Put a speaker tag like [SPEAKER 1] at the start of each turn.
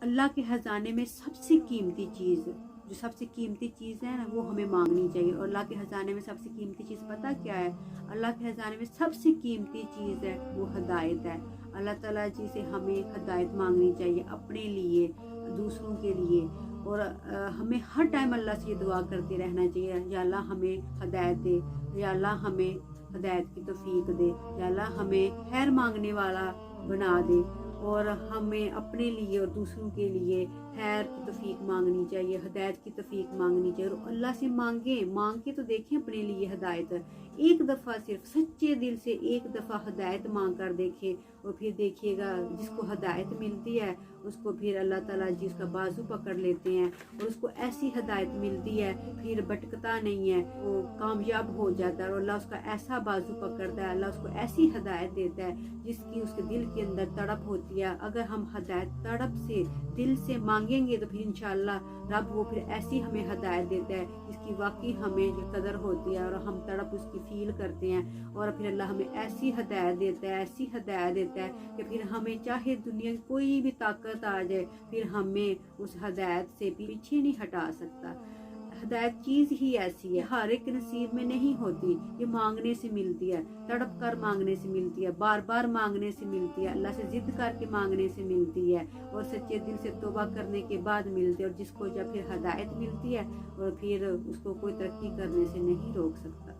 [SPEAKER 1] اللہ के ख़जाने में सबसे कीमती चीज़, जो सबसे कीमती चीज़ है ना, वो हमें मांगनी चाहिए। और अल्लाह के ख़जाने में सबसे कीमती चीज़ पता क्या है? अल्लाह के ख़जाने में सबसे कीमती चीज़ है वो हिदायत है। अल्लाह ताला जी से हमें हिदायत मांगनी चाहिए, अपने लिए, दूसरों के लिए। और हमें हर टाइम अल्लाह से ये दुआ करते रहना चाहिए, या अल्लाह हमें हिदायत दे, या अल्लाह हमें हिदायत की तौफीक दे, या अल्लाह हमें खैर मांगने वाला बना दे। और हमें अपने लिए और दूसरों के लिए खैर की तौफीक मांगनी चाहिए, हिदायत की तौफीक मांगनी चाहिए। और अल्लाह से मांग के तो देखें अपने लिए हिदायत। एक दफ़ा सिर्फ सच्चे दिल से एक दफ़ा हिदायत मांग कर देखें, और फिर देखिएगा जिसको हिदायत मिलती है उसको फिर अल्लाह ताला जी उसका बाजू पकड़ लेते हैं, और उसको ऐसी हिदायत मिलती है फिर भटकता नहीं है, वो कामयाब हो जाता है। और अल्लाह उसका ऐसा बाजू पकड़ता है, अल्लाह उसको ऐसी हिदायत देता है जिसकी उसके दिल के अंदर तड़प होती है। अगर हम हिदायत तड़प से दिल से मांगेंगे तो फिर इंशाअल्लाह रब वो फिर ऐसी हमें हिदायत देता है जिसकी वाकई हमें कदर होती है, और हम तड़प उसकी फील करते हैं। और फिर अल्लाह हमें ऐसी हिदायत देता है, ऐसी हिदायत देता है कि फिर हमें चाहे दुनिया की कोई भी ताकत आ जाए, फिर हमें उस हिदायत से पीछे नहीं हटा सकता। हिदायत चीज़ ही ऐसी है, हर एक नसीब में नहीं होती, ये मांगने से मिलती है, तड़प कर मांगने से मिलती है, बार बार मांगने से मिलती है, अल्लाह से जिद करके मांगने से मिलती है, और सच्चे दिल से तौबा करने के बाद मिलती है। और जिसको जब फिर हिदायत मिलती है और फिर उसको कोई तरक्की करने से नहीं रोक सकता।